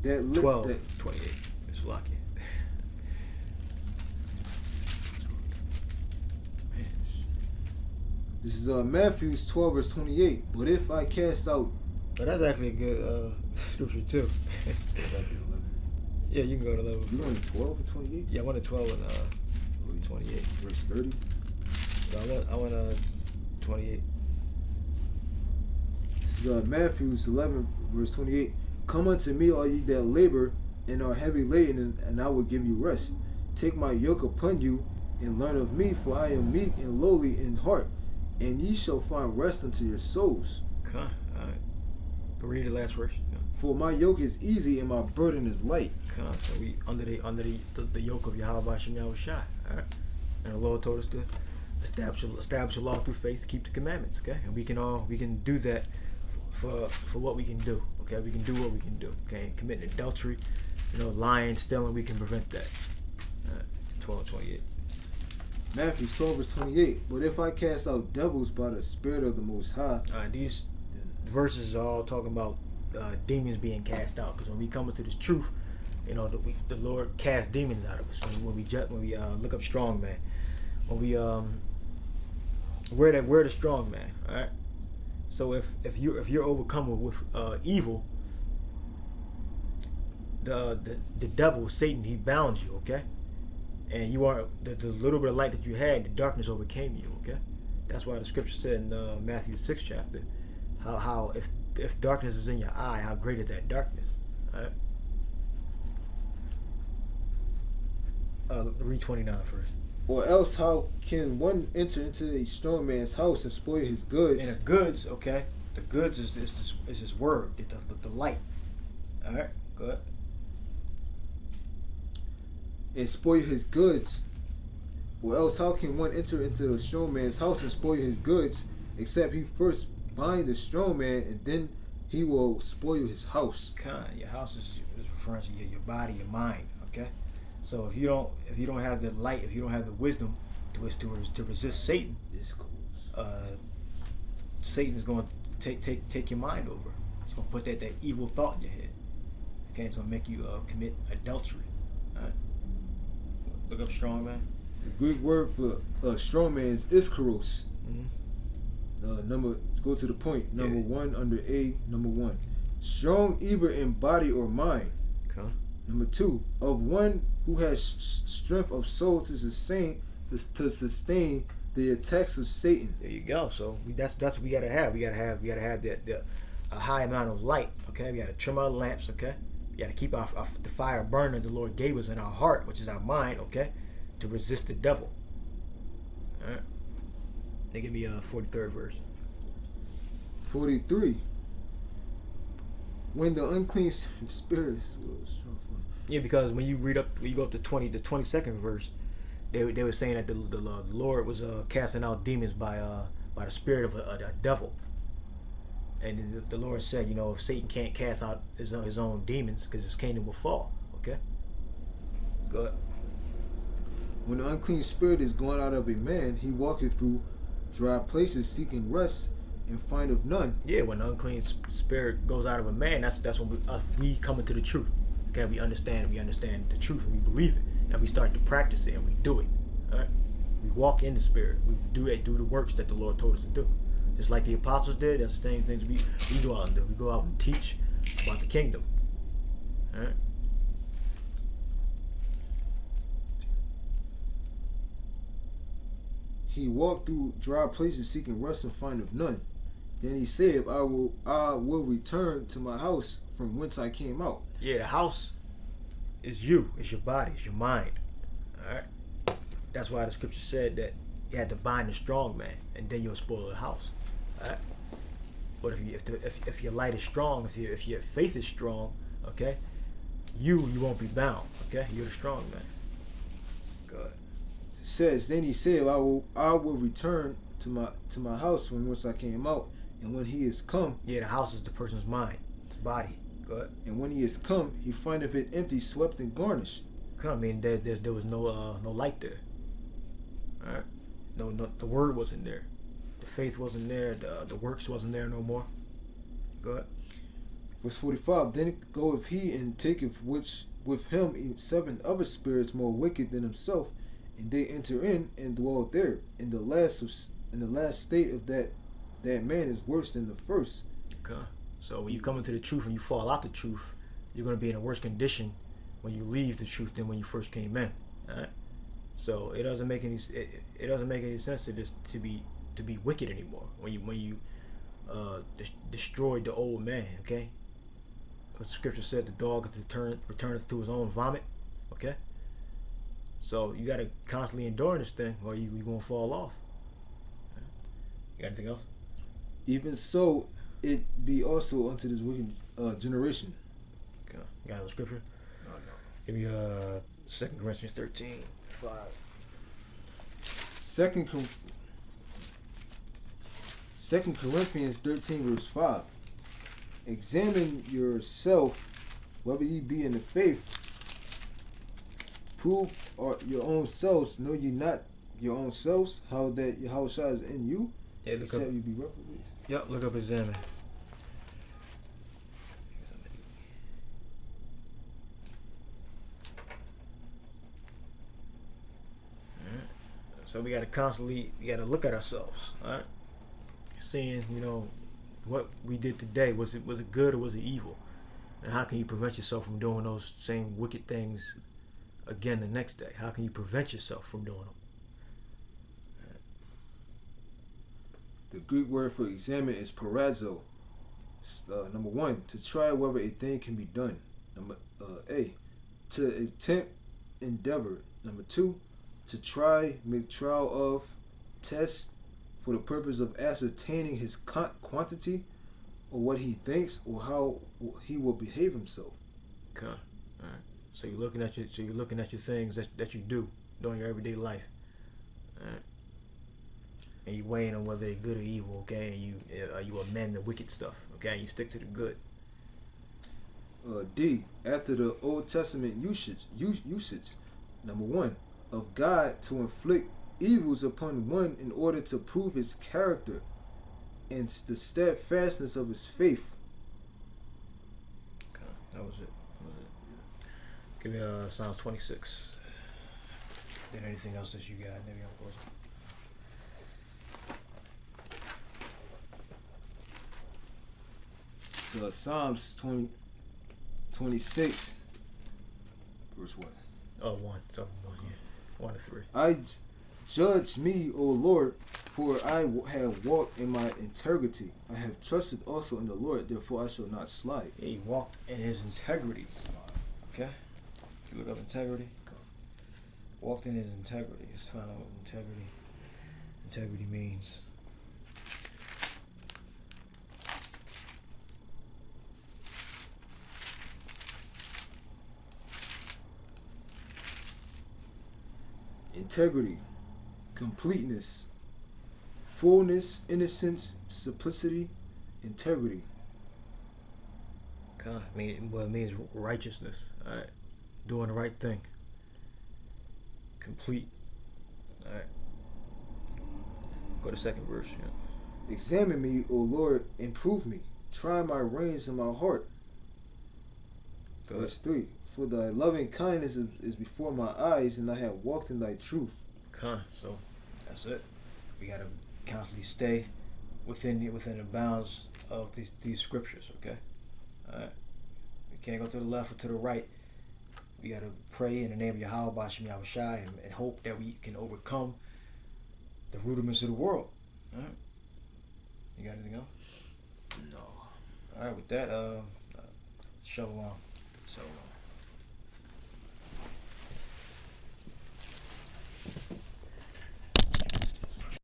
12, 28. It's lucky. This is Matthew 12 verse 28. But if I cast out, Oh, that's actually a good scripture too. Yeah, you can go to 11. You want 12 and 28? Yeah, I went to 12 and 28. Verse 30. No, I went 28. This is Matthew 11 verse 28. Come unto me, all ye that labor and are heavy laden, and I will give you rest. Take my yoke upon you, and learn of me, for I am meek and lowly in heart, and ye shall find rest unto your souls. Okay, all right. Go read the last verse. Yeah. For my yoke is easy and my burden is light. Okay, so we under the yoke of Yahweh Shem Yahushai. All right, and the Lord told us to establish a law through faith, keep the commandments. Okay, and we can do that for what we can do. Okay, we can do what we can do. Okay, committing adultery, lying, stealing, we can prevent that. 12:28. Matthew 12 verse 28. But if I cast out devils by the Spirit of the Most High. These verses are all talking about demons being cast out. Because when we come into this truth, the Lord casts demons out of us. When we look up strong man, when we we're the strong man. All right. So if you're overcome with evil, the devil, Satan, he bound you. Okay. And you are the little bit of light that you had, the darkness overcame you. Okay, that's why the scripture said in Matthew 6 chapter, how if darkness is in your eye, how great is that darkness? All right. Read 29 first. Or else, how can one enter into a strong man's house and spoil his goods? And the goods, okay, the goods is his word, the light. All right, good. And spoil his goods. Or else how can one enter into a strong man's house and spoil his goods, except he first bind the strong man, and then he will spoil his house. Your house is referring to your body, your mind. Okay, so if you don't have the light, if you don't have the wisdom to resist Satan, Satan's going to take your mind over. He's going to put that evil thought in your head. Okay, it's going to make you commit adultery. All right. Look up strong man. The Greek word for strong man is iskaros. Go to the point. Number one under A. Number 1, strong either in body or mind. Okay. Number 2, of one who has strength of soul to sustain the attacks of Satan. There you go. So that's what we gotta have. We gotta have that a high amount of light. Okay. We gotta trim our lamps. Okay. We gotta keep the fire burning the Lord gave us in our heart, which is our mind. Okay, to resist the devil. All right. They give me a 43rd verse. 43. When the unclean spirits. Yeah, because when you go up to the 22nd verse, they were saying that the Lord was casting out demons by the spirit of a devil. And the Lord said, if Satan can't cast out his own demons, because his kingdom will fall. Okay? Go ahead. When the unclean spirit is gone out of a man, he walketh through dry places seeking rest, and findeth none. Yeah, when the unclean spirit goes out of a man, that's when we come into the truth. Okay, we understand the truth, and we believe it, and we start to practice it, and we do it. All right? We walk in the spirit. We do the works that the Lord told us to do. Just like the apostles did, that's the same things we go out and do. We go out and teach about the kingdom. All right? He walked through dry places seeking rest and findeth none. Then he said, I will return to my house from whence I came out. Yeah, the house is you. It's your body. It's your mind. All right? That's why the scripture said that you had to bind the strong man, and then you'll spoil the house. All right? But if your light is strong, if your faith is strong, okay, you won't be bound. Okay, you're the strong man. Good. It says, then he said, I will return to my house from whence I came out, and when he is come. Yeah, the house is the person's mind, his body. Go ahead. And when he is come, he findeth it empty, swept, and garnished. I mean, there was no light there. All right, no, the word wasn't there, the faith wasn't there, the works wasn't there no more. Go ahead. Verse 45. Then goeth he and taketh which with him 7 other spirits more wicked than himself, and they enter in and dwell there. And the last state of that man is worse than the first. Okay. So when you come into the truth and you fall out the truth, you're going to be in a worse condition when you leave the truth than when you first came in. All right. So it doesn't make any sense to be wicked anymore when you destroyed the old man. Okay. What the scripture said, the dog returneth to his own vomit. Okay. So you got to constantly endure this thing, or you're gonna fall off. You got anything else? Even so, it be also unto this wicked generation. Okay. You got a scripture? No. Give me 2 Corinthians 13:5. Second Corinthians 13 verse 5. Examine yourself whether ye be in the faith. Prove your own selves. Know ye not your own selves how that Yahushua is in you, Yeah, except you be reprobate. Yep, look up examine. So we got to look at ourselves, all right? Seeing, what we did today, was it good or was it evil? And how can you prevent yourself from doing those same wicked things again the next day? How can you prevent yourself from doing them? The Greek word for examine is parazo. Number 1, to try whether a thing can be done. Number A, to attempt, endeavor. Number 2, to try, make trial of, test, for the purpose of ascertaining his quantity, or what he thinks, or how he will behave himself. Okay, all right. So you're looking at your things that you do during your everyday life, all right? And you weighing on whether they're good or evil, okay? And you amend the wicked stuff, okay? And you stick to the good. D, after the Old Testament usage. Number 1, of God to inflict evils upon one in order to prove his character and the steadfastness of his faith. Okay, that was it. Give me Psalms 26. Then anything else that you got? Maybe I'll close it. So Psalms 26, verse 1. Oh, 1. So 1, yeah. 1 to 3. Judge me, O Lord, for I have walked in my integrity. I have trusted also in the Lord, therefore I shall not slide. Yeah, he walked in his integrity. Okay? You look up integrity. Walked in his integrity. Let's find out what integrity means. Integrity, completeness, fullness, innocence, simplicity, integrity. Okay. It means righteousness. All right. Doing the right thing. Complete. All right. Go to 2nd verse. Yeah. Examine me, O Lord, and prove me. Try my reins and my heart. Verse 3. For thy loving kindness is before my eyes, and I have walked in thy truth. Okay. So that's it. We gotta constantly stay within the bounds of these scriptures. Okay. All right. We can't go to the left or to the right. We gotta pray in the name of Yahweh Bashim Yahushai and hope that we can overcome the rudiments of the world. All right. You got anything else? No. All right. With that, shalom. So